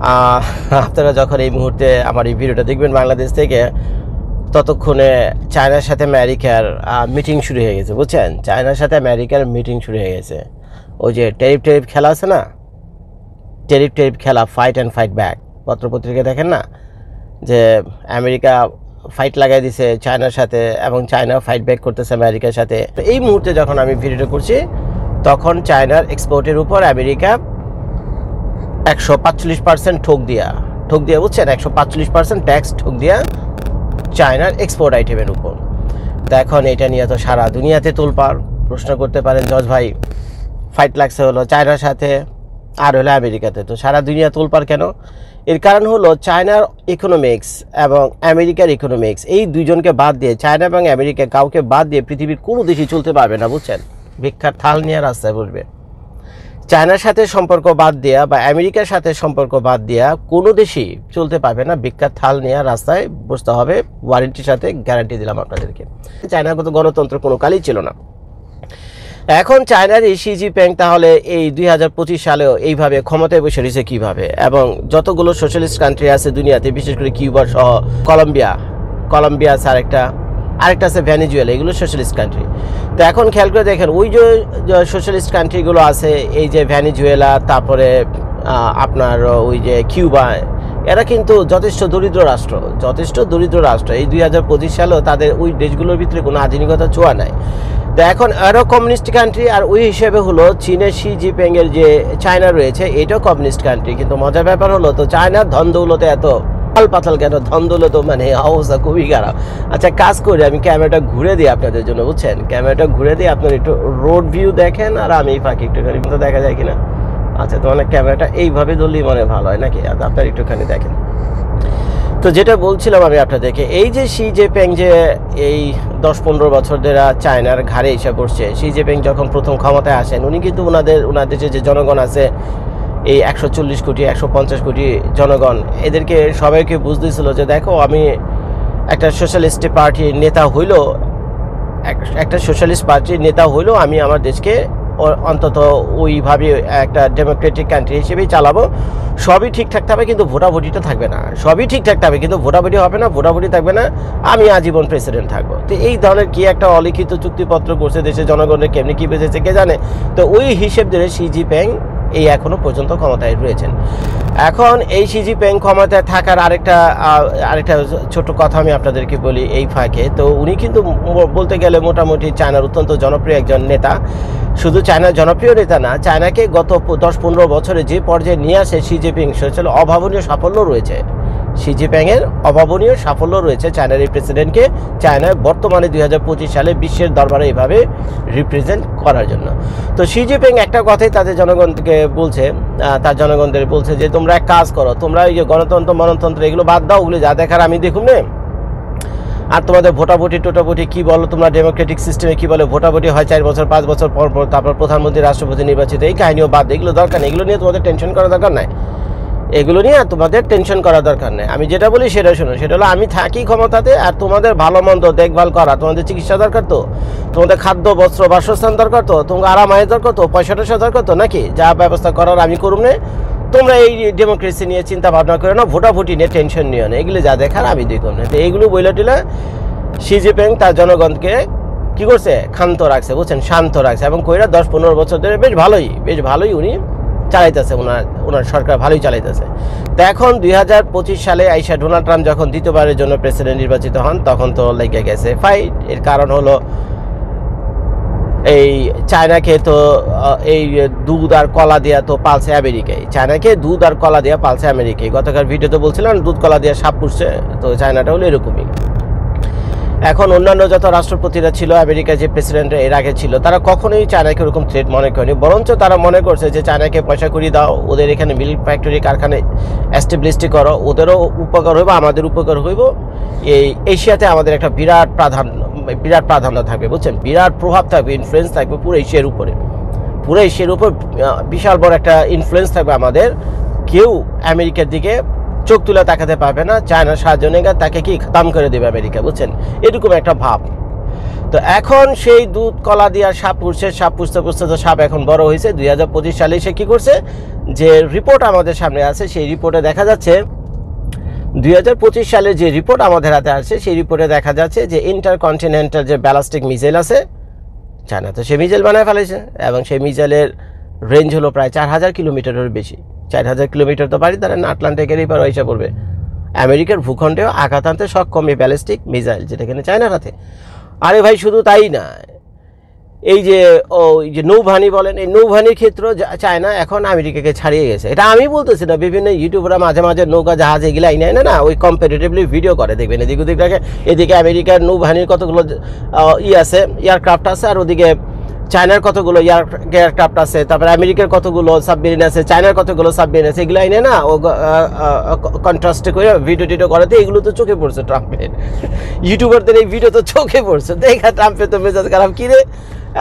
আপনারা যখন এই মুহূর্তে আমার এই ভিডিওটা দেখবেন বাংলাদেশ থেকে, ততক্ষণে চায়নার সাথে আমেরিকার মিটিং শুরু হয়ে গেছে, বুঝছেন? চায়নার সাথে আমেরিকার মিটিং শুরু হয়ে গেছে। ওই যে ট্যারিফ খেলা আছে না, ট্যারিফ খেলা, ফাইট অ্যান্ড ফাইট ব্যাক। পত্রপত্রিকা দেখেন না যে আমেরিকা ফাইট লাগাই দিছে চায়নার সাথে এবং চায়না ফাইট ব্যাক করতেছে আমেরিকার সাথে। তো এই মুহূর্তে যখন আমি ভিডিওটা করছি তখন চায়নার এক্সপোর্টের উপর আমেরিকা 145% ঠোক দিয়া, বুঝছেন? 145% ট্যাক্স ঠোক দিয়া চায়নার এক্সপোর্ট আইটেমের উপর। তো এখন এটা নিয়ে তো সারা দুনিয়াতে তোলপাড়। প্রশ্ন করতে পারেন জজ ভাই, ফাইট লাগছে হলো চায়নার সাথে আর হলো আমেরিকাতে, তো সারা দুনিয়া তোলপাড় কেন? এর কারণ হলো চায়নার ইকোনমিক্স এবং আমেরিকার ইকোনমিক্স, এই দুইজনকে বাদ দিয়ে, চায়না এবং আমেরিকা কাউকে বাদ দিয়ে পৃথিবীর কোনো দেশই চলতে পারবে না, বুঝছেন? ভিক্ষার থাল নিয়ে রাস্তায় বসবে। চায়নার সাথে সম্পর্ক বাদ দেওয়া বা আমেরিকার সাথে সম্পর্ক বাদ দেওয়া কোনো দেশই চলতে পারবে না। ভিক্ষার থাল নিয়ে রাস্তায় বসতে হবে, ওয়ারেন্টির সাথে গ্যারান্টি দিলাম আপনাদেরকে। চায়নাগত গণতন্ত্র কোনো কালই ছিল না। এখন চায়নার এই শি জিনপিং তাহলে এই 2025 সালেও এইভাবে ক্ষমতায় বসে রয়েছে কীভাবে? এবং যতগুলো সোশ্যালিস্ট কান্ট্রি আছে দুনিয়াতে, বিশেষ করে কিউবা সহ, কলম্বিয়া আছে আরেকটা আছে ভেনেজুয়েলা, এগুলো সোশ্যালিস্ট কান্ট্রি। তো এখন খেয়াল করে দেখেন, ওই যে সোশ্যালিস্ট কান্ট্রিগুলো আছে, এই যে ভেনেজুয়েলা, তারপরে আপনার ওই যে কিউবা, এরা কিন্তু যথেষ্ট দরিদ্র রাষ্ট্র। এই 2025 সালেও তাদের ওই দেশগুলোর ভিতরে কোনো আধুনিকতা ছোঁয়া নাই। তো এখন আরও কমিউনিস্ট কান্ট্রি, আর ওই হিসেবে হলো চীনের শি জিনপিংয়ের যে চায়না রয়েছে, এটাও কমিউনিস্ট কান্ট্রি। কিন্তু মজার ব্যাপার হলো, তো চায়নার ধন দৌলতে এত পাতাল কেন? ধন দৌলত মানে অবস্থা খুবই খারাপ। আচ্ছা, কাজ করে আমি ক্যামেরাটা ঘুরে দিই আপনাদের জন্য, বুঝছেন? ক্যামেরাটা ঘুরে দিই, আপনার একটু রোড ভিউ দেখেন, আর আমি ফাঁকি একটুখানি মতো দেখা যায় কিনা। আচ্ছা, তো মানে ক্যামেরাটা এইভাবে ধরলেই মনে ভালো হয় নাকি? আপনার একটুখানি দেখেন। তো যেটা বলছিলাম আমি আপনাদেরকে, এই যে শি জিনপিং যে এই 10-15 বছর ধরে চায়নার ঘাড়ে এসে পড়ছে, শি জিনপিং যখন প্রথম ক্ষমতায় আসেন, উনি কিন্তু ওনাদের যে জনগণ আছে, এই 140 কোটি 150 কোটি জনগণ, এদেরকে সবাইকে বুঝতেছিল যে দেখো, আমি একটা সোশ্যালিস্ট পার্টির নেতা হইলো, আমি আমার দেশকে অন্তত ওইভাবে একটা ডেমোক্রেটিক কান্ট্রি হিসেবেই চালাবো। সবই ঠিকঠাক থাকবে, কিন্তু ভোটাভুটিটা থাকবে না। সবই ঠিকঠাক থাকবে, কিন্তু ভোটাভুটি হবে না, ভোটাভুটি থাকবে না, আমি আজীবন প্রেসিডেন্ট থাকবো। তো এই ধরনের কি একটা অলিখিত চুক্তিপত্র করছে, দেশের জনগণের কেমনি কী বেঁচেছে কে জানে। তো ওই হিসেব ধরে শি জিনপিং এই এখনো পর্যন্ত ক্ষমতায় রয়েছেন। এখন এই শি জিনপিং ক্ষমতায় থাকার আরেকটা ছোট কথা আমি আপনাদেরকে বলি এই ফাঁকে। তো উনি কিন্তু বলতে গেলে মোটামুটি চায়নার অত্যন্ত জনপ্রিয় একজন নেতা। শুধু চায়নার জনপ্রিয় নেতা না, চায়নাকে গত 10-15 বছরে যে পর্যায়ে নিয়ে আসে শি জিনপিং, সেটা অভাবনীয় সাফল্য রয়েছে। শি জিনপিংয়ের অভাবনীয় সাফল্য রয়েছে চায়নার এই প্রেসিডেন্টকে চায়নায় বর্তমানে 2025 সালে বিশ্বের দরবারে এইভাবে রিপ্রেজেন্ট করার জন্য। তো শি জিনপিং একটা কথাই তাদের জনগণকে বলছে, তার জনগণদের বলছে যে তোমরা এক কাজ করো, তোমরা এই যে গণতন্ত্র মনতন্ত্র এগুলো বাদ দাও, ওগুলো যা দেখার আমি দেখুন না। আর তোমাদের ভোটাভুটি কী বলো, তোমরা ডেমোক্রেটিক সিস্টেমে কী বলে ভোটাভুটি হয় 4 বছর 5 বছর পর, তারপর প্রধানমন্ত্রী রাষ্ট্রপতি নির্বাচিত, এই কাহিনীও বাদ, এগুলো দরকার নেই, এগুলো নিয়ে তোমাদের টেনশন করা দরকার নাই। আমি যেটা বলি সেটা শোনো, সেটা হলো আমি থাকি ক্ষমতাতে, আর তোমাদের ভালো মন্দ দেখভাল করা, তোমাদের চিকিৎসা দরকার, তো তোমাদের খাদ্য বস্ত্র বাসস্থান দরকার, তো তোমাকে আরামায়ের দরকার, তো পয়সা দরকার, তো নাকি যা ব্যবস্থা করার আমি করুম না। তোমরা এই ডেমোক্রেসি নিয়ে চিন্তা ভাবনা করে না, ভোটাভুটি নিয়ে টেনশন নিও না, এগুলো যা দেখার আমি দেখুন না। তো এইগুলো বইলে টিলে শি জিনপিং তার জনগণকে কী করছে? শান্ত রাখছে, বুঝছেন? শান্ত রাখছে, এবং কইরা 10-15 বছর ধরে বেশ ভালোই উনি চালাইতেছে, ওনার সরকার ভালোই চালাইতেছে। তো এখন 2025 সালে আইসা ডোনাল্ড ট্রাম্প যখন দ্বিতীয়বারের জন্য প্রেসিডেন্ট নির্বাচিত হন, তখন তো লেগে গেছে ফাইট। এর কারণ হলো এই চায়নাকে তো এই দুধ আর কলা দেওয়া তো পালছে আমেরিকায়, চায়নাকে দুধ আর কলা দেওয়া পালছে আমেরিকায়। গতকাল ভিডিওতে বলছিলাম দুধ কলা দেওয়া সাপ পুষছে, তো চায়নাটা হলো এরকমই। এখন অন্যান্য যত রাষ্ট্রপতিরা ছিল, আমেরিকার যে প্রেসিডেন্ট এর আগে ছিল, তারা কখনোই চায়নাকে ওরকম থ্রেট মনে করেনি, বরঞ্চ তারা মনে করছে যে চায়নাকে পয়সা করি দাও, ওদের এখানে মিল্ক ফ্যাক্টরি কারখানা এস্টাবলিশড করো, ওদেরও উপকার হইব, আমাদের উপকার হইব। এই এশিয়াতে আমাদের একটা বিরাট প্রাধান্য থাকবে, বুঝছেন? বিরাট প্রভাব থাকবে, ইনফ্লুয়েন্স থাকবে পুরো এশিয়ার উপর বিশাল বড় একটা ইনফ্লুয়েন্স থাকবে আমাদের। কেউ আমেরিকার দিকে চোখ তুলে তাকাতে পারবে না, চায়নার সাহায্য নেই, তাকে কি খতম করে দেবে আমেরিকা, বুঝছেন? এরকম একটা ভাব। তো এখন সেই দুধ কলা দিয়া সাপ পুষছে, সাপ পুষতে পুষতে তো সাপ এখন বড় হয়েছে। 2025 সালে সে কী করছে, যে রিপোর্ট আমাদের সামনে আছে সেই রিপোর্টে দেখা যাচ্ছে 2025 সালে যে রিপোর্ট আমাদের হাতে আসছে সেই রিপোর্টে দেখা যাচ্ছে যে ইন্টারকন্টিনেন্টাল যে ব্যালিস্টিক মিসাইল আছে, চায়না তো সে মিসাইল বানায় ফেলেছে এবং সেই মিসাইলের রেঞ্জ হলো প্রায় 4000 কিলোমিটারের বেশি। 4000 কিলোমিটার তো পারি তারা না আটলান্টিকের এবার হিসাব করবে। আমেরিকার ভূখণ্ডেও আঘাত আনতে সক্ষম এই ব্যালিস্টিক মিসাইল, যেটা কিনা চায়নার হাতে। আরে ভাই শুধু তাই না, এই যে নৌবাহিনী বলেন, এই নৌবাহিনীর ক্ষেত্র চায়না এখন আমেরিকাকে ছাড়িয়ে গেছে। এটা আমি বলতেছি না, বিভিন্ন ইউটিউবরা মাঝে মাঝে নৌকা জাহাজ এগুলো আইনে না ওই কম্পারেটিভলি ভিডিও করে, দেখবেন এদিক ওদিক দেখে, এদিকে আমেরিকার নৌবাহিনীর কতগুলো আছে এয়ারক্রাফট আছে, আর ওদিকে চায়নার কতগুলো এয়ারক্রাফট আছে, তারপরে আমেরিকার কতগুলো সাবমেরিন আছে, চায়নার কতগুলো সাবমেরিন আছে, এগুলো আইনে না ও কন্ট্রাস্টে করে ভিডিও টিডিও করাতে এগুলো তো চোখে পড়ছে ট্রাম্পের। ইউটিউবারদের এই ভিডিও তো চোখে পড়ছে, দেখা ট্রাম্পের তো মেজাজ খারাপ, কী রে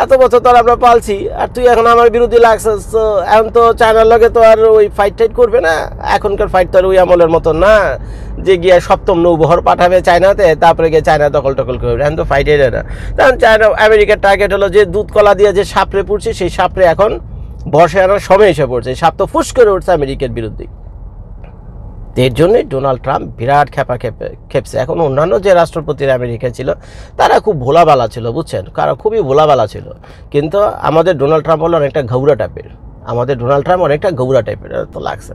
এত বছর তো আমরা পালছি আর তুই এখন আমার বিরুদ্ধে লাগছিস, তো এখন তো চায়নার লগে তো আর ওই ফাইট টাইট করবে না। এখনকার ফাইট তো আর ওই আমলের মতন না যে গিয়ে সপ্তম নৌবহর পাঠাবে চায়নাতে, তারপরে গিয়ে চায়না দখল টকল করবে, এখন তো ফাইট এটা না। তখন চায়না আমেরিকার টার্গেট হলো যে দুধ কলা দিয়ে যে সাপড়ে পড়ছে সেই সাপড়ে এখন বর্ষে আনার সময় এসে পড়ছে, সাপ তো ফুস করে উঠছে আমেরিকার বিরুদ্ধে। এর জন্যই ডোনাল্ড ট্রাম্প বিরাট খেপছে। এখন অন্যান্য যে রাষ্ট্রপতির আমেরিকা ছিল তারা খুব ভোলাবালা ছিল, বুঝছেন, কারা খুবই ভোলাবালা ছিল, কিন্তু আমাদের ডোনাল্ড ট্রাম্প হলো অনেকটা ঘৌরা টাইপের। তো লাগছে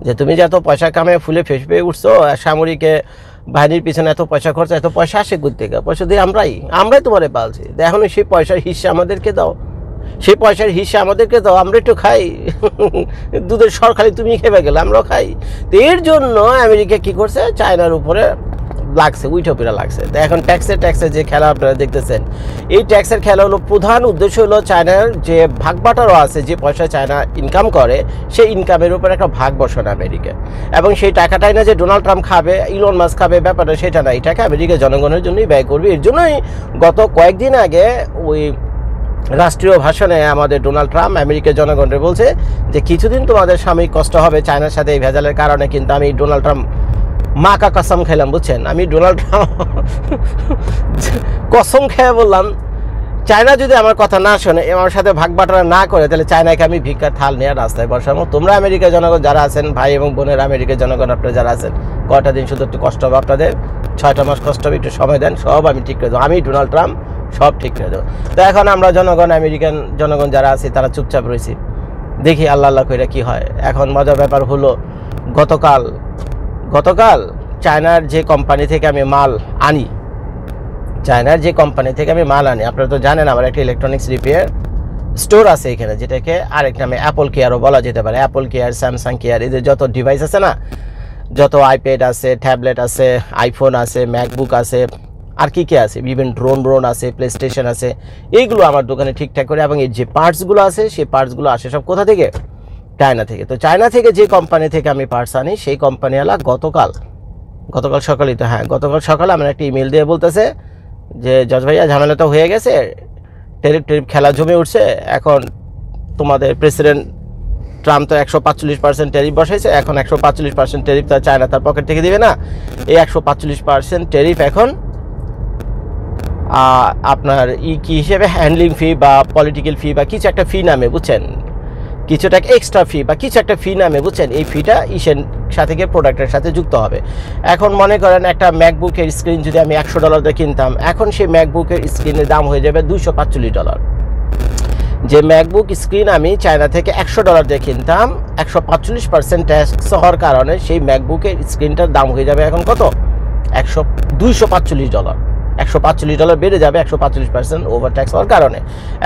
যে তুমি যে এত পয়সা কামায় ফুলে ফেসবে উঠছো, সামরিক বাহিনীর পিছনে এত পয়সা খরচা, এত পয়সা আসে কোথা থেকে? পয়সা দিয়ে আমরাই তোমারে পালছি, এখন সেই পয়সার হিস্সা আমাদেরকে দাও, আমরা একটু খাই। দুধের সর খালি তুমি খেয়ে গেলে আমরাও খাই। তো এর জন্য আমেরিকা কি করছে, চায়নার উপরে লাগছে, উইঠোপিরা লাগছে। তো এখন ট্যাক্সের যে খেলা আপনারা দেখতেছেন, এই ট্যাক্সের খেলা হলো প্রধান উদ্দেশ্য হলো চায়নার যে ভাগবাটারও আছে, যে পয়সা চায়না ইনকাম করে সেই ইনকামের উপর একটা ভাগ বসানো আমেরিকা, এবং সেই টাকাটাই না যে ডোনাল্ড ট্রাম্প খাবে, ইলন মাস্ক খাবে, ব্যাপারটা সেটা না, এই টাকা আমেরিকা জনগণের জন্যই ব্যয় করবে। এর জন্যই গত কয়েকদিন আগে ওই রাষ্ট্রীয় ভাষণে আমাদের ডোনাল্ড ট্রাম্প আমেরিকার জনগণকে বলছে যে কিছুদিন তোমাদের সাময়িক কষ্ট হবে চায়নার সাথে এই ভেজালের কারণে, কিন্তু আমি ডোনাল্ড ট্রাম্প মা কা কসম খেলাম, বুঝছেন, আমি ডোনাল্ড ট্রাম্প কসম খেয়ে বললাম চায়না যদি আমার কথা না শোনে, আমার সাথে ভাগ বাটোয়ারা না করে, তাহলে চায়নাকে আমি ভিক্ষার থাল নিয়ে রাস্তায় বসাবো। তোমরা আমেরিকার জনগণ যারা আছেন, ভাই এবং বোনের আমেরিকার জনগণ আপনারা যারা আছেন, কয়টা দিন শুধু একটু কষ্ট হবে আপনাদের, 6টা মাস কষ্ট হবে, একটু সময় দেন, সব আমি ঠিক করে দেবো। আমি ডোনাল্ড ট্রাম্প সব ঠিক করে দেবো। তো এখন আমরা জনগণ, আমেরিকান জনগণ যারা আছি তারা চুপচাপ রয়েছি, দেখি আল্লাহ করে কি হয়। এখন মজার ব্যাপার হলো গতকাল চায়নার যে কোম্পানি থেকে আমি মাল আনি, আপনারা তো জানেন আমার একটা ইলেকট্রনিক্স রিপেয়ার স্টোর আছে এখানে, যেটাকে আরেক নামে অ্যাপল কেয়ারও বলা যেতে পারে। অ্যাপল কেয়ার, স্যামসাং কেয়ার, এদের যত ডিভাইস আছে না, যত আইপ্যাড আছে, ট্যাবলেট আছে, আইফোন আছে, ম্যাকবুক আছে, আর কি আছে, ইভেন ড্রোন আছে, প্লে স্টেশন আছে, এইগুলো আমার দোকানে ঠিকঠাক করে, এবং এই যে পার্টসগুলো আছে সেই পার্টসগুলো আসে সব কোথা থেকে? চায়না থেকে। তো চায়না থেকে যে কোম্পানি থেকে আমি পার্টস আনি সেই কোম্পানিওয়ালা গতকাল সকালেই তো, হ্যাঁ গতকাল সকালে আমার একটা ইমেল দিয়ে বলতেছে যে জজ ভাইয়া ঝামেলা তো হয়ে গেছে, টেরিফ খেলা জমে উঠছে, এখন তোমাদের প্রেসিডেন্ট ট্রাম্প তো 145% টেরিফ বসাইছে, এখন 145% টেরিফ তার চায়না তার পকেট থেকে দিবে না, এই 145% টেরিফ এখন আপনার কি হিসেবে হ্যান্ডলিং ফি বা পলিটিক্যাল ফি বা কিছু একটা ফি নামে, বুঝছেন, কিছুটা এক্সট্রা ফি বা কিছু একটা ফি নামে, বুঝছেন, এই ফিটা ইসের সাথে গিয়ে প্রোডাক্টের সাথে যুক্ত হবে। এখন মনে করেন একটা ম্যাকবুকের স্ক্রিন যদি আমি $100 দিয়ে কিনতাম, এখন সেই ম্যাকবুকের স্ক্রিনের দাম হয়ে যাবে $245। যে ম্যাকবুক স্ক্রিন আমি চায়না থেকে $100 দিয়ে কিনতাম, 145% ট্যাক্স হওয়ার কারণে সেই ম্যাকবুকের স্ক্রিনটার দাম হয়ে যাবে এখন কত? $245। $145 বেড়ে যাবে 145% ওভার ট্যাক্স হওয়ার কারণে,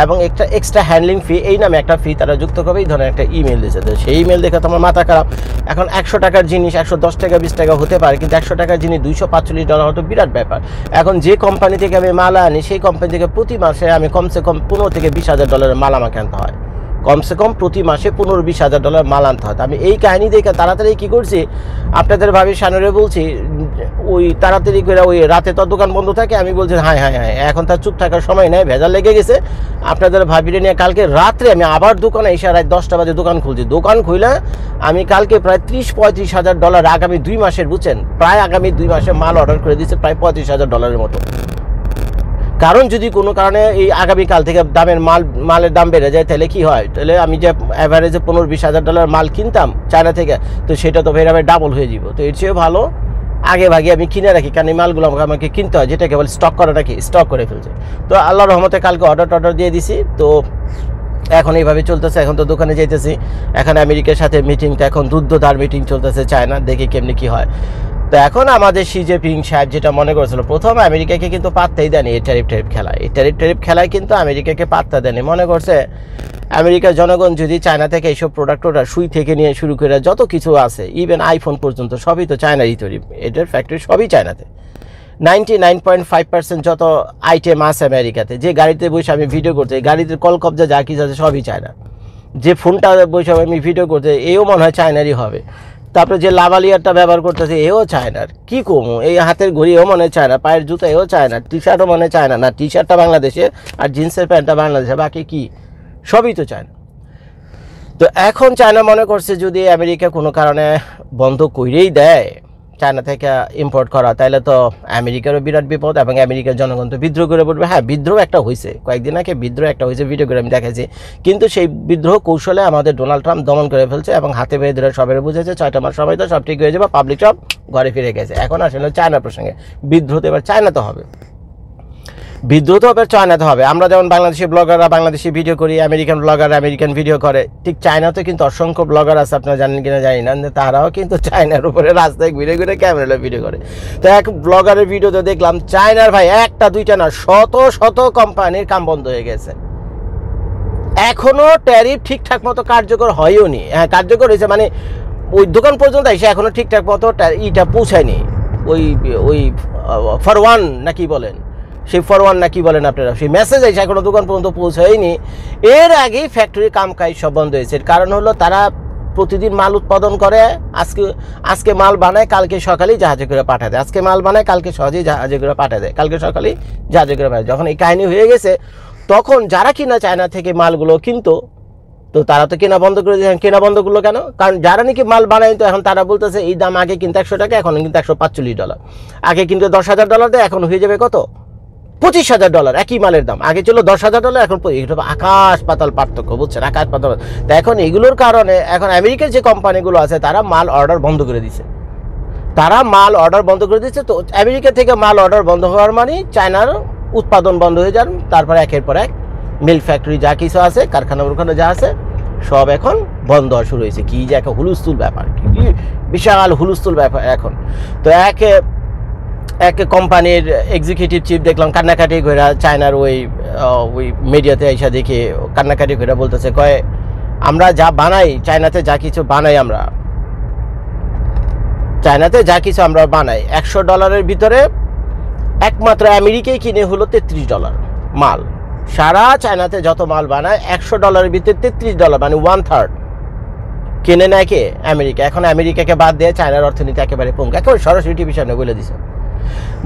এবং একটা এক্সট্রা হ্যান্ডলিং ফি এই নামে একটা ফি তারা যুক্ত করবে। এই ধরনের একটা ইমেল দিয়েছে, তো সেই ইমেল দেখে তো আমার মাথা খারাপ। এখন 100 টাকার জিনিস 110 টাকা 20 টাকা হতে পারে, কিন্তু 100 টাকার জিনিস $245 হতো বিরাট ব্যাপার। এখন যে কোম্পানি থেকে আমি মাল আনি সেই কোম্পানি থেকে প্রতি মাসে আমি কমসে কম $15,000 থেকে $20,000 মাল আমাকে আনতে হয়, কমসে কম প্রতি মাসে $15,000-20,000 মাল আনতে হয়। আমি এই কাহিনী দেখে তাড়াতাড়ি কী করছি, আপনাদের ভাবি সানুরে বলছি, ওই তাড়াতাড়ি করে ওই রাতে তো দোকান বন্ধ থাকে, আমি বলছি হ্যাঁ, এখন তার চুপ থাকার সময় নেই, ভেজাল লেগে গেছে। আপনাদের ভাবিরে নিয়ে কালকে রাত্রে আমি আবার দোকানে এসে রাত 10টা বাজে দোকান খুলছি। দোকান খুলে আমি কালকে প্রায় $30-35,000 আগামী 2 মাসের, বুঝছেন, প্রায় আগামী 2 মাসের মাল অর্ডার করে দিয়েছে, প্রায় $35,000 মতো। কারণ যদি কোনো কারণে এই আগামীকাল থেকে মালের দাম বেড়ে যায়, তাহলে কি হয়, তাহলে আমি যে অ্যাভারেজে 15-20 হাজার ডলার মাল কিনতাম চায়না থেকে, তো সেটা তো ফের ডাবল হয়ে যাব। তো এর চেয়ে ভালো আগে ভাগে আমি কিনে রাখি, কারণ এই মালগুলো আমাকে কিনতে হয়, যেটাকে বলে স্টক করা রাখি, স্টক করে ফেলছে। তো আল্লাহর রহমতে কালকে অর্ডার দিয়ে দিছি। তো এখন এইভাবে চলতেছে। এখন তো দোকানে যাইতেছি, এখন আমেরিকার সাথে মিটিংটা এখন দুর্ধদার মিটিং চলতেছে চায়না, দেখি কেমনি কি হয়। তো এখন আমাদের শি জিনপিং সাহেব যেটা মনে করেছিল, প্রথম আমেরিকাকে কিন্তু পাত্তাই দেয়নি এই ট্যারিফ খেলায়, এই ট্যারিফ খেলায় কিন্তু আমেরিকাকে পাত্তা দেয়নি। মনে করছে আমেরিকার জনগণ যদি চায়না থেকে এইসব প্রোডাক্টটা সুই থেকে নিয়ে শুরু করে যত কিছু আছে, ইভেন আইফোন পর্যন্ত সবই তো চায়নারই তৈরি, এটার ফ্যাক্টরি সবই চায়নাতে। 99.5% যত আইটেম আছে আমেরিকাতে, যে গাড়িতে বসে আমি ভিডিও করতে, গাড়িতে কল কবজা যা কিছু আছে সবই চায়না। যে ফোনটা বসে আমি ভিডিও করতে, এও মনে হয় চায়নারই হবে। তারপরে যে লাভালিয়ারটা ব্যবহার করতেছে, এও চায়নার। কি কমো, এই হাতের ঘড়ি এও মনে হয় চায়না, পায়ের জুতো এও চায়না, টি শার্টও মনে হয় চায়না, না টি শার্টটা বাংলাদেশের আর জিন্সের প্যান্টটা বাংলাদেশের, বাকি কি সবই তো চায়না। তো এখন চায়না মনে করছে যদি আমেরিকা কোনো কারণে বন্ধ করেই দেয় চায়না থেকে ইম্পোর্ট করা, তাহলে তো আমেরিকারও বিরাট বিপদ, এবং আমেরিকার জনগণ তো বিদ্রোহ করে পড়বে। হ্যাঁ, বিদ্রোহ একটা হয়েছে, কয়েকদিন আগে বিদ্রোহ একটা হয়েছে, ভিডিও করে আমি দেখাইছি। কিন্তু সেই বিদ্রোহ কৌশলে আমাদের ডোনাল্ড ট্রাম্প দমন করে ফেলছে, এবং হাতে বেঁধে ধরে সবাই বুঝেছে 6টা মাস সময় তো সব ঠিক হয়ে যাবে, পাবলিক সব ঘরে ফিরে গেছে। এখন আসলে চায়নার প্রসঙ্গে বিদ্রোহ তো এবার চায়নাতে হবে, বিদ্রোহ তো এবার চায়নাতে হবে। আমরা যেমন বাংলাদেশি ব্লগাররা বাংলাদেশি ভিডিও করি, আমেরিকান ব্লগাররা আমেরিকান ভিডিও করে, ঠিক চায়নাতে কিন্তু অসংখ্য ব্লগার আছে, আপনারা জানেন কিনা জানি না, তারাও কিন্তু চায়নার উপরে রাস্তায় ঘুরে ঘুরে ক্যামেরা ভিডিও করে। তো এক ব্লগারের ভিডিওতে দেখলাম চায়নার ভাই একটা দুইটা না শত শত কোম্পানির কাম বন্ধ হয়ে গেছে, এখনো ট্যারিফ ঠিকঠাক মতো কার্যকর হয়ওনি। হ্যাঁ, কার্যকর হয়েছে, মানে ওই দোকান পর্যন্ত এসে এখনো ঠিকঠাক মতো ইটা পৌঁছায়নি, ওই ফর ওয়ান নাকি বলেন, সেই ফরওয়ান না কি বলেন আপনারা, সেই মেসেজ এসে এখনো দোকান পর্যন্ত পৌঁছায়নি। এর আগেই ফ্যাক্টরির কাজ সব বন্ধ হয়েছে। কারণ হলো তারা প্রতিদিন মাল উৎপাদন করে, আজকে মাল বানায়, কালকে সকালেই জাহাজে করে পাঠায় দেয়, আজকে মাল বানায়, কালকে সহজেই জাহাজে করে পাঠায় দেয়, কালকে সকালেই জাহাজে করে পাঠায়। যখন এই কাহিনী হয়ে গেছে, তখন যারা কিনা চায়না থেকে মালগুলো কিনতো, তো তারা তো কেনা বন্ধ করে দিয়েছেন। কেনা বন্ধ করলো কেন? কারণ যারা নাকি মাল বানায়, তো এখন তারা বলতেছে এই দাম আগে কিন্তু 100 টাকা, এখন কিন্তু $145, আগে কিন্তু $10,000 দেয়, এখন হয়ে যাবে কত, $25,000। একই মালের দাম আগে ছিল $10,000, এখন আকাশ পাতাল পার্থক্য, বুঝছেন, আকাশ পাতাল। তো এখন এগুলোর কারণে এখন আমেরিকার যে কোম্পানিগুলো আছে তারা মাল অর্ডার বন্ধ করে দিচ্ছে, তো আমেরিকা থেকে মাল অর্ডার বন্ধ হওয়ার মানে চায়নার উৎপাদন বন্ধ হয়ে যান। তারপরে একের পর এক মিল ফ্যাক্টরি যা কিছু আছে, কারখানা ওখানে যা আছে সব এখন বন্ধ হওয়া শুরু হয়েছে। কি যে একটা হুলস্থুল ব্যাপার, কি বিশাল হুলস্থুল ব্যাপার এখন। তো এক কোম্পানির এক্সিকিউটিভ চিফ দেখলাম কান্নাকাটি করে চায়নার ওই মিডিয়াতে এসে দেখে কান্নাকাটি করে বলতেছে, কয় আমরা যা বানাই চায়নাতে, যা কিছু বানাই আমরা চায়নাতে, যা কিছু আমরা বানাই $100 ভিতরে একমাত্র আমেরিকায় কিনে হলো $33 মাল। সারা চায়নাতে যত মাল বানায় $100 ভিতরে $33, মানে 1/3 কিনে নেয় কে, আমেরিকা। এখন আমেরিকাকে বাদ দিয়ে চায়নার অর্থনীতি একেবারে পঙ্গু, একেবারে সরাসরি টিভি সামনে বলে দিছে।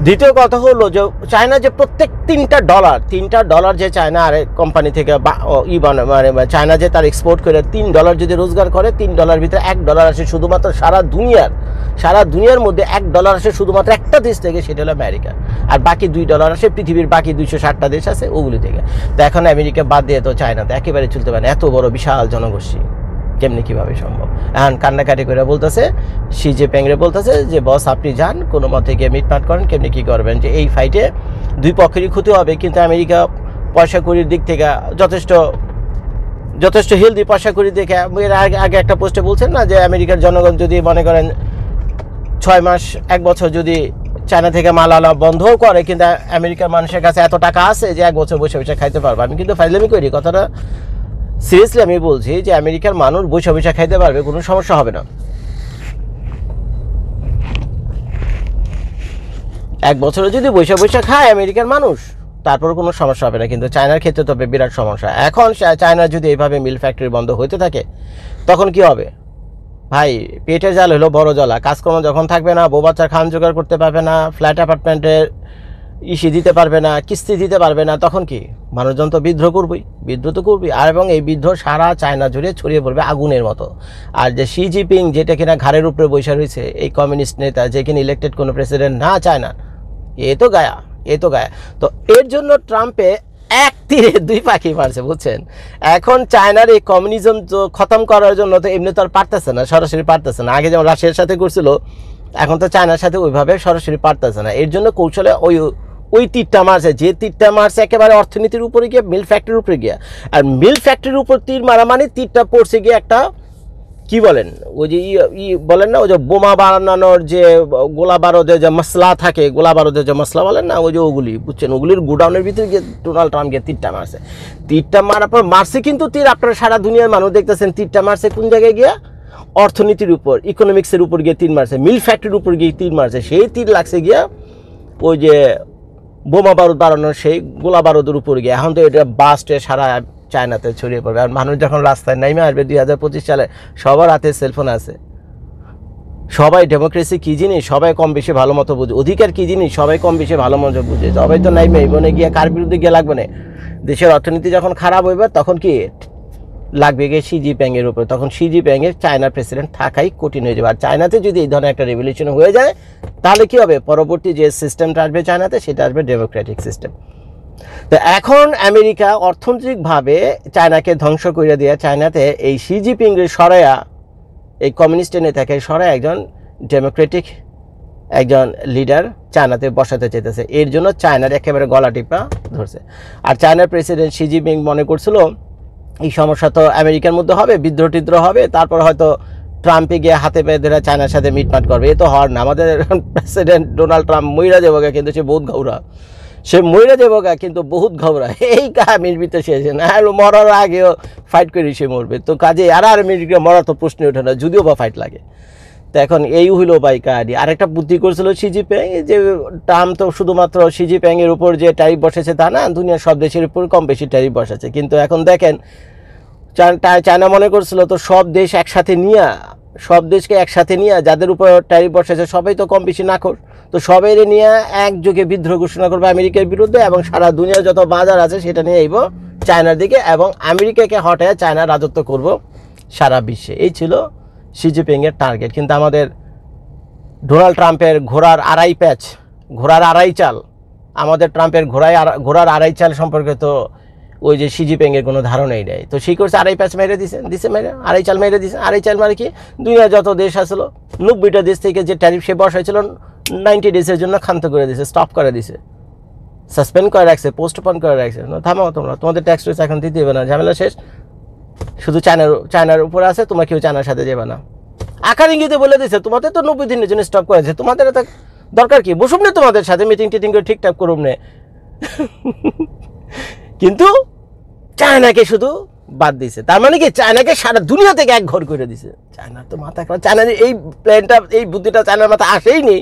দ্বিতীয় কথা হলো যে চায়না যে প্রত্যেক $3 যে চায়না আর কোম্পানি থেকে মানে চায়না যে তার এক্সপোর্ট করে $3 যদি রোজগার করে, $3 ভিতরে $1 আসে শুধুমাত্র সারা দুনিয়ার মধ্যে $1 আসে শুধুমাত্র একটা দেশ থেকে, সেটা হলো আমেরিকা। আর বাকি $2 আসে পৃথিবীর বাকি 260টা দেশ আছে ওগুলি থেকে। তো এখন আমেরিকা বাদ দিয়ে তো চায়নাতে একেবারে চলতে পারে না, এত বড় বিশাল জনগোষ্ঠী কেমনি কিভাবে সম্ভব। এখন কান্নাকাটি করে বলতেছে, শি জিনপিং বলতেছে যে বস আপনি যান, কোনো মতে গিয়ে মিটমাট করেন, কেমনি কি করবেন, যে এই ফাইটে দুই পক্ষেরই ক্ষতি হবে, কিন্তু আমেরিকা পয়সা কড়ির দিক থেকে যথেষ্ট হেলদি পয়সা কড়ি দেখে। এর আগে একটা পোস্টে বলছেন না যে আমেরিকার জনগণ যদি মনে করেন 6 মাস 1 বছর যদি চায়না থেকে মাল আলা বন্ধও করে, কিন্তু আমেরিকার মানুষের কাছে এত টাকা আছে যে 1 বছর বসে বসে খাইতে পারবে। আমি কিন্তু ফাইজলামি করি, কথাটা সিরিয়াসলি আমি বলছি যে আমেরিকার মানুষ বসে বসে খাইতে পারবে, কোনো সমস্যা হবে না। 1 বছরে যদি বসে খায় আমেরিকার মানুষ, তারপর কোনো সমস্যা হবে না। কিন্তু চায়নার ক্ষেত্রে তবে বিরাট সমস্যা। এখন চায়নার যদি এইভাবে মিল ফ্যাক্টরি বন্ধ হইতে থাকে, তখন কি হবে ভাই? পেটের জাল হলো বড় জ্বালা। কাজকর্ম যখন থাকবে না, বউ বাচ্চার খান জোগাড় করতে পারবে না, ফ্ল্যাট অ্যাপার্টমেন্টের ইসি দিতে পারবে না, কিস্তি দিতে পারবে না, তখন কি মানুষজন তো বিদ্রোহ তো করবি। আর এবং এই বিদ্রোহ সারা চায়না জুড়ে ছড়িয়ে পড়বে আগুনের মতো। আর যে শি জিনপিং যেটা কিনা ঘাড়ের উপরে বসে রয়েছে, এই কমিউনিস্ট নেতা, যে কিনা ইলেক্টেড কোনো প্রেসিডেন্ট না চায়না, এ তো গায়া, এই তো গায়ে। তো এর জন্য ট্রাম্পে এক তীরে দুই পাখি মারছে, বুঝছেন। এখন চায়নার এই কমিউনিজম তো খতম করার জন্য তো এমনি তো আর পারতেছে না, সরাসরি পারতেছে না। আগে যেমন রাশিয়ার সাথে করছিল, এখন তো চায়নার সাথে ওইভাবে সরাসরি পারতেছে না। এর জন্য কৌশলে ওই তীরটা মারছে, যে তীরটা মারছে একেবারে অর্থনীতির উপরে গিয়ে, মিল ফ্যাক্টরির উপরে গিয়ে। আর মিল ফ্যাক্টরির উপর তীর মারা মানে তীরটা পড়ছে গিয়ে একটা কি বলেন, ওই যে বলেন না, ওই যে বোমা বানানোর যে গোলা বারুদের যে মশলা থাকে, গোলা বারুদের যে মশলা বলেন না, ওই যে ওগুলি, বুঝছেন, ওগুলির গোডাউনের ভিতরে গিয়ে ডোনাল্ড ট্রাম্প গিয়ে তীরটা মারছে। তীরটা মারার পর মারছে কিন্তু তীর, আপনারা সারা দুনিয়ার মানুষ দেখতেছেন, তীরটা মারছে কোন জায়গায় গিয়া, অর্থনীতির উপর, ইকোনমিক্সের উপর গিয়ে তীর মারছে, মিল ফ্যাক্টরির উপর গিয়ে তীর মারছে। সেই তীর লাগছে গিয়া ওই যে বোমা বারুদ বানানোর সেই গোলা বারুদের উপর গিয়ে। এখন তো এটা বাস্টে সারা চায়নাতে ছড়িয়ে পড়বে। আর মানুষ যখন রাস্তায় নাইমে আসবে 2025 সালে, সবার হাতে সেলফোন আছে, সবাই ডেমোক্রেসি কী জিনিস সবাই কম বেশি ভালো মতো বুঝে, অধিকার কী জিনিস সবাই কম বেশি ভালো মতো বুঝে। সবাই তো নাইমে বনে গিয়ে কার বিরুদ্ধে গিয়ে লাগবে না। দেশের অর্থনীতি যখন খারাপ হইবে তখন কি লাগবে গিয়ে শি জিনপিংয়ের উপর, তখন শি জিনপিংয়ের চায়নার প্রেসিডেন্ট থাকাই কঠিন হয়ে যাবে। আর চায়নাতে যদি এই ধরনের একটা রেভলিউশন হয়ে যায়, তাহলে কী হবে, পরবর্তী যে সিস্টেমটা আসবে চায়নাতে, সেটা আসবে ডেমোক্রেটিক সিস্টেম। তো এখন আমেরিকা অর্থনৈতিকভাবে চায়নাকে ধ্বংস করে দিয়ে চায়নাতে এই শি জিনপিংয়ের সরায়া, এই কমিউনিস্ট নেতাকে সরায় একজন ডেমোক্রেটিক একজন লিডার চায়নাতে বসাতে চাইতেছে। এর জন্য চায়নার একেবারে গলা টিপা ধরছে। আর চায়নার প্রেসিডেন্ট শি জিনপিং মনে করছিল এই সমস্যা তো আমেরিকার মধ্যে হবে, বিদ্রোহ টিদ্রোহ হবে, তারপর হয়তো ট্রাম্পে গিয়ে হাতে পেয়ে ধরে চায়নার সাথে মিটমাট করবে। এ তো হওয়ার না। আমাদের প্রেসিডেন্ট ডোনাল্ড ট্রাম্প মইরা যাবোগা, কিন্তু সে বহুত ঘাউরা, সে মইরা যাবোগা কিন্তু বহুত ঘাউরা। এই কাহিনীর ভিতরে সে আর মরার আগেও ফাইট করে সে মরবে। তো কাজে আর আমেরিকা মরার তো প্রশ্ন ওঠে না, যদিও বা ফাইট লাগে। তো এখন এই হইল বাই কাহিনী। আরেকটা বুদ্ধি করছিল শি জিনপিং, যে ট্রাম্প তো শুধুমাত্র শি জিনপিংয়ের উপর যে ট্যারিফ বসেছে তা না, দুনিয়ার সব দেশের উপর কম বেশি ট্যারিফ বসেছে। কিন্তু এখন দেখেন, চায়না মনে করছিল তো সব দেশ একসাথে নিয়ে, সব দেশকে একসাথে নিয়ে যাদের উপর ট্যারিফ বসেছে সবাই তো কম বেশি না কর, তো সবাই নিয়ে একযোগে বিদ্রোহ ঘোষণা করবে আমেরিকার বিরুদ্ধে, এবং সারা দুনিয়ার যত বাজার আছে সেটা নিয়ে আইব চায়নার দিকে, এবং আমেরিকাকে হটায় চায়না রাজত্ব করব সারা বিশ্বে। এই ছিল শি জিনপিংয়ের টার্গেট। কিন্তু আমাদের ডোনাল্ড ট্রাম্পের ঘোড়ার আড়াই প্যাচ, ঘোড়ার আড়াই চাল, আমাদের ট্রাম্পের ঘোড়ার আড়াই চাল সম্পর্কে তো ওই যে শি জিনপিংয়ের কোনো ধারণাই নেই। তো সেই করছে আড়াই প্যাচ মেরে দিছে মেরে আড়াই চাল মেরে দিছে। আড়াই চাল মানে কি, দুনিয়ার যত দেশ আসলো 90টা দেশ থেকে যে ট্যারিফ সে বসাইছিল 90 ডেজের জন্য ক্ষান্ত করে দিছে, স্টপ করে দিছে, সাসপেন্ড করে রাখছে, পোস্টপন করে রাখছে। থামাও তোমরা, তোমাদের ট্যাক্স টুক্স এখন দিতে হবে না, ঝামেলা শেষ। শুধু চায়নার উপরে আছে, তোমরা কেউ চায়নার সাথে যাবে না। আকার ইঙ্গিতে বলে দিছে তোমাদের তো 90 দিনের জন্য স্টপ করেছে, তোমাদের এত দরকার কি, বসুন না তোমাদের সাথে মিটিং টিটিং করে ঠিকঠাক করুন না। কিন্তু চায়নাকে শুধু বাদ দিছে। তার মানে কি, চায়নাকে সারা দুনিয়া থেকে এক ঘর করে দিছে। চায়নার তো মাথা খারাপ, চায়নার এই প্ল্যানটা, এই বুদ্ধিটা চায়নার মাথায় আসেই নি,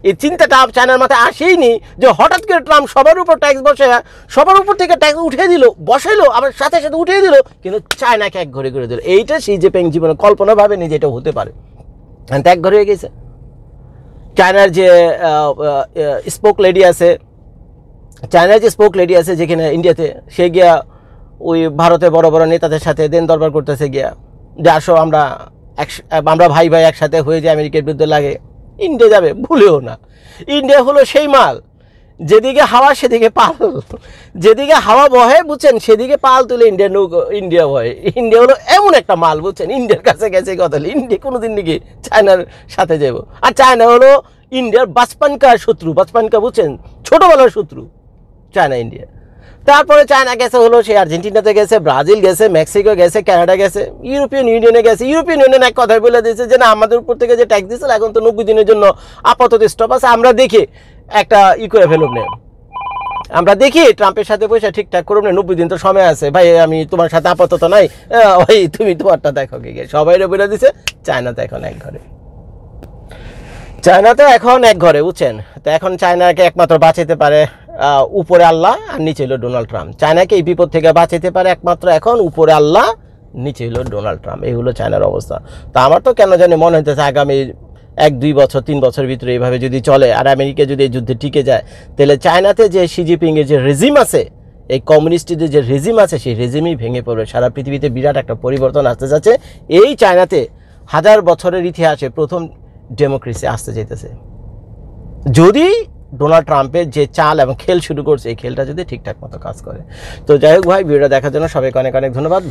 এই চিন্তাটা চায়নার মাথায় আসেই নি, যে হঠাৎ করে ট্রাম্প সবার উপর ট্যাক্স বসে, সবার উপর থেকে ট্যাক্স উঠিয়ে দিল, বসাইলো, আবার সাথে সাথে উঠিয়ে দিল, কিন্তু চায়নাকে এক ঘরে করে দিল। এইটা শি জিনপিং জীবনে কল্পনা ভাবেনি যে এটা হতে পারে। এক ঘরে হয়ে গেছে। চায়নার যে স্পোক লেডি আছে, যেখানে ইন্ডিয়াতে, সে গিয়া ওই ভারতে বড় বড় নেতাদের সাথে দেন দরবার করতেছে গিয়া, যে আসো আমরা ভাই ভাই একসাথে হয়ে যে আমেরিকার বিরুদ্ধে লাগে। ইন্ডিয়া যাবে ভুলেও না। ইন্ডিয়া হলো সেই মাল, যেদিকে হাওয়া সেদিকে পাল, যেদিকে হাওয়া বহে বুঝছেন সেদিকে পাল তুলে ইন্ডিয়া বহে। ইন্ডিয়া হলো এমন একটা মাল বুঝছেন, ইন্ডিয়ার কাছে গেছে কথা, ইন্ডিয়া কোনোদিন নাকি চায়নার সাথে যাবো। আর চায়না হলো ইন্ডিয়ার বাচপানকার শত্রু, বাচপানকা বুঝছেন, ছোটবেলার শত্রু চায়না ইন্ডিয়া। তারপরে চায়না গেছে হলো সে আর্জেন্টিনাতে গেছে, ব্রাজিল গেছে, মেক্সিকো গেছে, কানাডা গেছে, ইউরোপিয়ান ইউনিয়নে গেছে। ইউরোপিয়ান ইউনিয়ন এক কথায় বলে দিয়েছে যে না, আমাদের উপর থেকে যে ট্যাক্স দিয়েছিল এখন তো 90 দিনের জন্য আপাতত স্টপ আছে, আমরা দেখি একটা করে ফেলুন না, আমরা দেখি ট্রাম্পের সাথে পয়সা ঠিকঠাক করুন না, 90 দিন তো সময় আছে ভাই, আমি তোমার সাথে আপাতত নাই, ওই তুমি তোমারটা দেখো গিয়ে। সবাই বলে দিছে চায়নাতে এখন এক ঘরে, চায়নাতে এখন এক ঘরে বুঝছেন। তো এখন চায়নাকে একমাত্র বাঁচাতে পারে উপরে আল্লাহ, আর নিচে হলো ডোনাল্ড ট্রাম্প। চায়নাকে এই বিপদ থেকে বাঁচাতে পারে একমাত্র এখন উপরে আল্লাহ, নিচে হলো ডোনাল্ড ট্রাম্প। এই হলো চায়নার অবস্থা। তা আমার তো কেন জানি মনে হইতেছে আগামী 1-2 বছর 3 বছর ভিতরে এইভাবে যদি চলে, আর আমেরিকা যদি এই যুদ্ধে টিকে যায়, তাহলে চায়নাতে যে শি জিনপিংয়ের যে রেজিম আছে, এই কমিউনিস্টদের যে রেজিম আছে, সেই রেজিমই ভেঙে পড়বে। সারা পৃথিবীতে বিরাট একটা পরিবর্তন আসতে যাচ্ছে। এই চায়নাতে 1000 বছরের ইতিহাসে প্রথম ডেমোক্রেসি আসতে যেতেছে। যদি ডোনাল্ড ট্রাম্পের যে চাল এবং খেল শুরু করছে, এই খেলটা যদি ঠিকঠাক মতো কাজ করে। তো যাই হোক ভাই, ভিডিওটা দেখার জন্য সবাইকে অনেক অনেক ধন্যবাদ।